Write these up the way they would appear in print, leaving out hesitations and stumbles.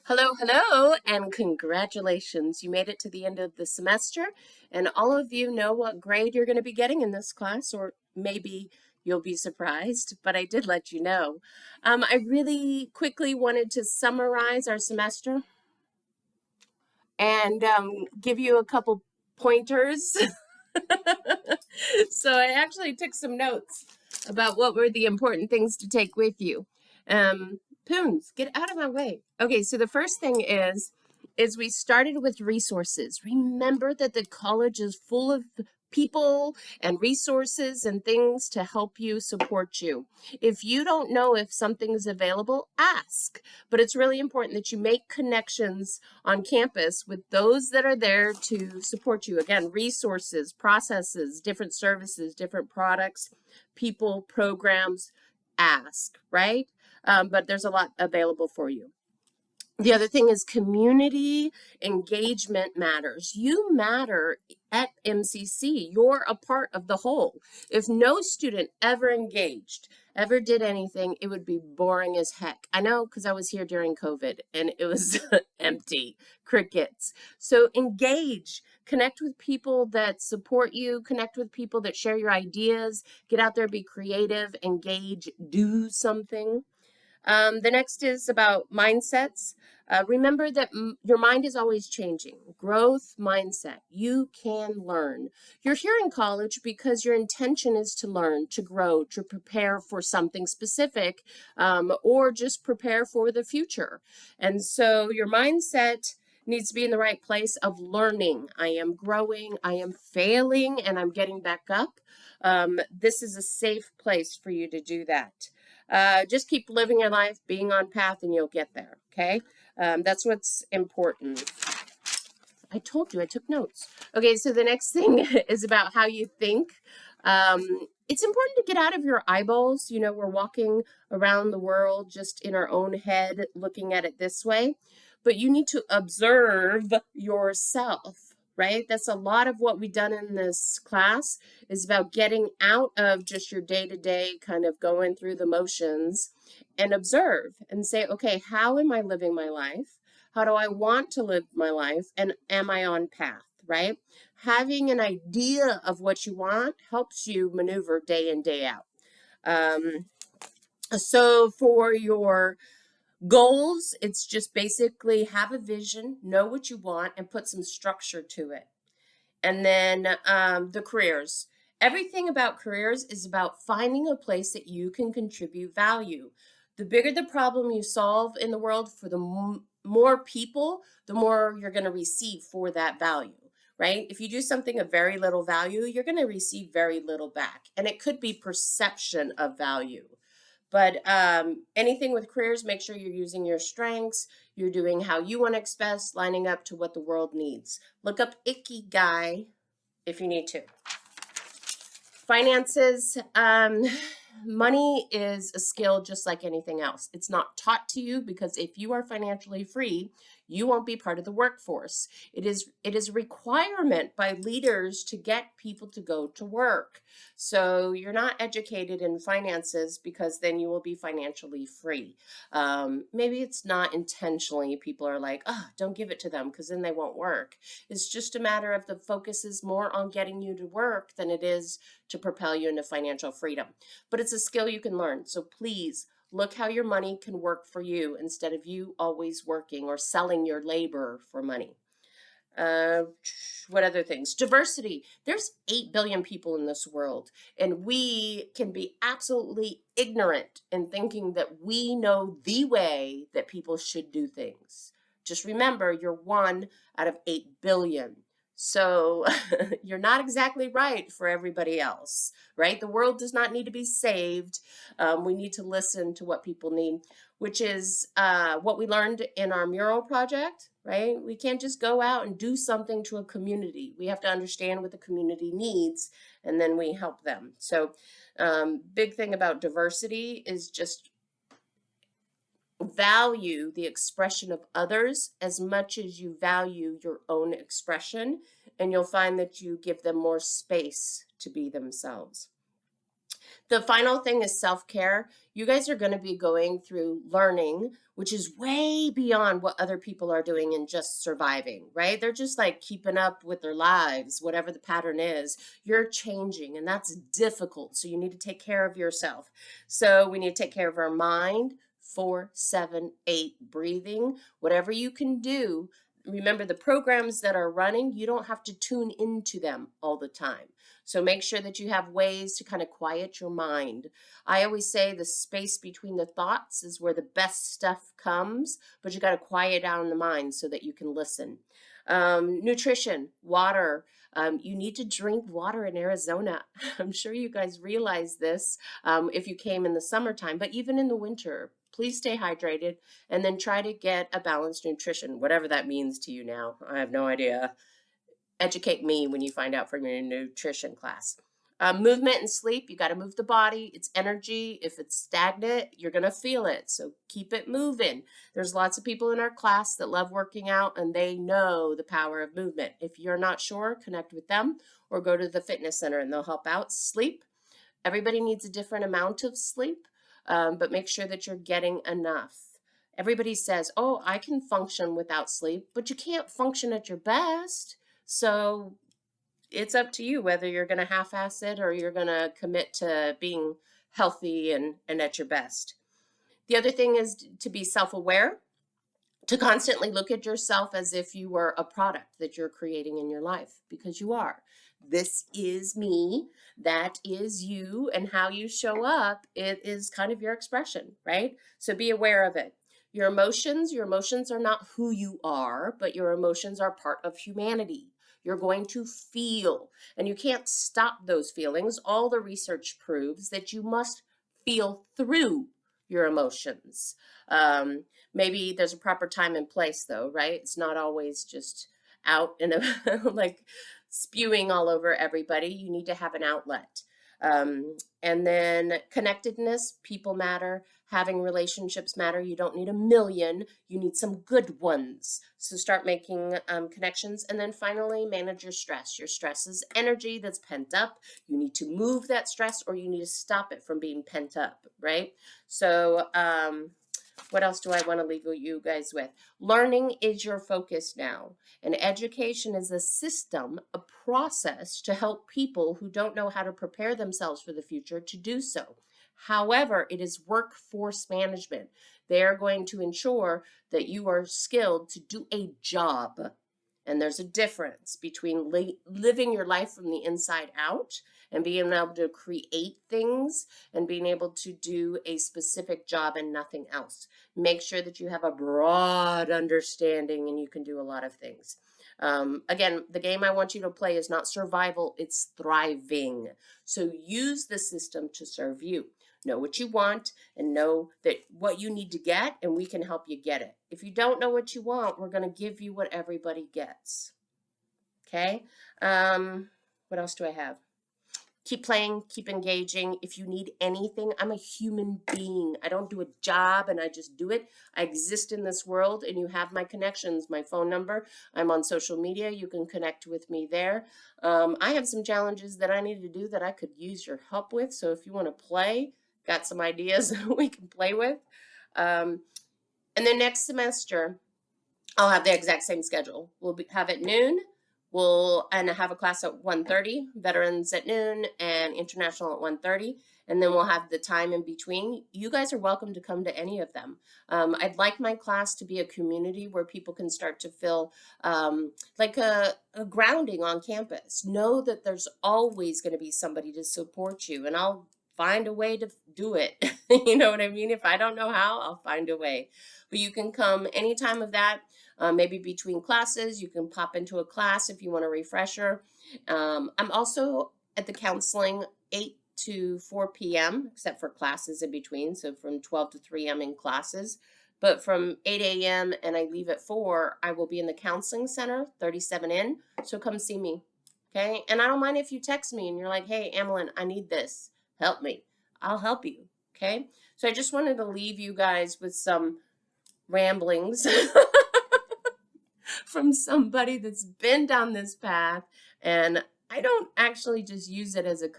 Hello, hello, and congratulations. You made it to the end of the semester, and all of you know what grade you're going to be getting in this class, or maybe you'll be surprised, but I did let you know. I really quickly wanted to summarize our semester and give you a couple pointers. So I actually took some notes about what were the important things to take with you. Um, Poons, get out of my way. Okay, so the first thing is we started with resources. Remember that the college is full of people and resources and things to help you support you. If you don't know if something is available, ask. But it's really important that you make connections on campus with those that are there to support you. Again, resources, processes, different services, different products, people, programs, ask, right? But there's a lot available for you. The other thing is community engagement matters. You matter at MCC. You're a part of the whole. If no student ever engaged, ever did anything, it would be boring as heck. I know, because I was here during COVID and it was empty, crickets. So engage, connect with people that support you, connect with people that share your ideas, get out there, be creative, engage, do something. The next is about mindsets. Remember that your mind is always changing. Growth mindset. You can learn. You're here in college because your intention is to learn, to grow, to prepare for something specific, or just prepare for the future. And so your mindset needs to be in the right place of learning. I am growing, I am failing, and I'm getting back up. This is a safe place for you to do that. Just keep living your life, being on path, and you'll get there. Okay. That's what's important. I told you I took notes. Okay, so the next thing is about how you think. It's important to get out of your eyeballs. You know, we're walking around the world just in our own head, looking at it this way, but you need to observe yourself, right? That's a lot of what we've done in this class is about getting out of just your day-to-day kind of going through the motions and observe and say, okay, how am I living my life? How do I want to live my life? And am I on path, right? Having an idea of what you want helps you maneuver day in, day out. So for your goals, it's just basically have a vision, know what you want, and put some structure to it. And then the careers. Everything about careers is about finding a place that you can contribute value. The bigger the problem you solve in the world for the more people, the more you're going to receive for that value, right? If you do something of very little value, you're going to receive very little back. And it could be perception of value. But anything with careers, make sure you're using your strengths, you're doing how you want to express, lining up to what the world needs. Look up Ikigai if you need to. Finances, money is a skill just like anything else. It's not taught to you because if you are financially free, you won't be part of the workforce. It is a requirement by leaders to get people to go to work. So you're not educated in finances because then you will be financially free. Maybe it's not intentionally. People are like, oh, don't give it to them because then they won't work. It's just a matter of the focus is more on getting you to work than it is to propel you into financial freedom. But it's a skill you can learn. So please look how your money can work for you instead of you always working or selling your labor for money. What other things? Diversity. There's 8 billion people in this world, and we can be absolutely ignorant in thinking that we know the way that people should do things. Just remember, you're one out of 8 billion. So you're not exactly right for everybody else, right? The world does not need to be saved. We need to listen to what people need, which is what we learned in our mural project, right? We can't just go out and do something to a community. We have to understand what the community needs, and then we help them. So big thing about diversity is just value the expression of others as much as you value your own expression, and you'll find that you give them more space to be themselves. The final thing is self-care. You guys are going to be going through learning, which is way beyond what other people are doing and just surviving, right? They're just like keeping up with their lives, whatever the pattern is. You're changing, and that's difficult. So you need to take care of yourself. So we need to take care of our mind. 4, 7, 8, breathing, whatever you can do. Remember, the programs that are running, you don't have to tune into them all the time. So make sure that you have ways to kind of quiet your mind. I always say the space between the thoughts is where the best stuff comes, but you got to quiet down the mind so that you can listen. Nutrition, water. You need to drink water in Arizona. I'm sure you guys realize this if you came in the summertime, but even in the winter, please stay hydrated and then try to get a balanced nutrition, whatever that means to you now. I have no idea. Educate me when you find out from your nutrition class. Movement and sleep, you got to move the body. It's energy. If it's stagnant, you're going to feel it. So keep it moving. There's lots of people in our class that love working out and they know the power of movement. If you're not sure, connect with them or go to the fitness center and they'll help out. Sleep. Everybody needs a different amount of sleep, but make sure that you're getting enough. Everybody says, oh, I can function without sleep, but you can't function at your best. So it's up to you whether you're going to half-ass it or you're going to commit to being healthy and at your best. The other thing is to be self-aware, to constantly look at yourself as if you were a product that you're creating in your life, because you are. This is me, that is you, and how you show up, it is kind of your expression, right? So be aware of it. Your emotions are not who you are, but your emotions are part of humanity. You're going to feel, and you can't stop those feelings. All the research proves that you must feel through your emotions. Maybe there's a proper time and place, though, right? It's not always just out in a like spewing all over everybody. You need to have an outlet. And then connectedness, people matter, having relationships matter. You don't need a million, you need some good ones. So start making connections. And then finally, manage your stress. Your stress is energy that's pent up. You need to move that stress or you need to stop it from being pent up, right? So what else do I want to leave you guys with? Learning is your focus now. And education is a system, a process to help people who don't know how to prepare themselves for the future to do so. However, it is workforce management. They are going to ensure that you are skilled to do a job. And there's a difference between living your life from the inside out and being able to create things and being able to do a specific job and nothing else. Make sure that you have a broad understanding and you can do a lot of things. Again, the game I want you to play is not survival, it's thriving. So use the system to serve you. Know what you want and know that what you need to get, and we can help you get it. If you don't know what you want, we're going to give you what everybody gets. Okay? What else do I have? Keep playing, keep engaging. If you need anything, I'm a human being. I don't do a job and I just do it. I exist in this world and you have my connections, my phone number. I'm on social media. You can connect with me there. I have some challenges that I need to do that I could use your help with. So if you want to play, got some ideas we can play with. And then next semester, I'll have the exact same schedule. We'll have at noon. We'll have a class at 1:30, veterans at noon, and international at 1:30. And then we'll have the time in between. You guys are welcome to come to any of them. I'd like my class to be a community where people can start to feel like a grounding on campus. Know that there's always going to be somebody to support you, and I'll find a way to do it. You know what I mean? If I don't know how, I'll find a way. But you can come any time of that. Maybe between classes, you can pop into a class if you want a refresher. I'm also at the counseling 8 to 4 p.m., except for classes in between. So from 12 to 3 I'm in classes. But from 8 a.m. and I leave at 4, I will be in the counseling center, 37 in. So come see me. Okay. And I don't mind if you text me and you're like, hey, Amilyn, I need this. Help me. I'll help you. Okay. So I just wanted to leave you guys with some ramblings from somebody that's been down this path. And I don't actually just use it as a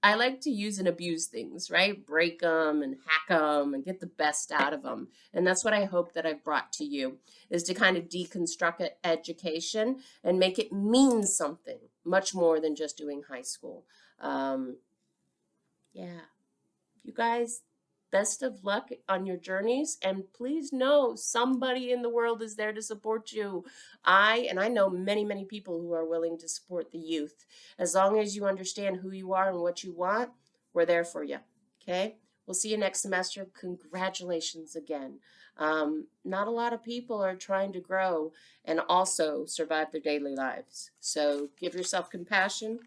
I like to use and abuse things, right? Break them and hack them and get the best out of them. And that's what I hope that I've brought to you, is to kind of deconstruct education and make it mean something much more than just doing high school. Um, yeah. You guys, best of luck on your journeys, and please know somebody in the world is there to support you. I know many people who are willing to support the youth. As long as you understand who you are and what you want, we're there for you. Okay? We'll see you next semester. Congratulations again. Not a lot of people are trying to grow and also survive their daily lives. So give yourself compassion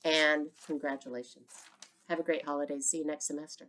and congratulations. Have a great holiday. See you next semester.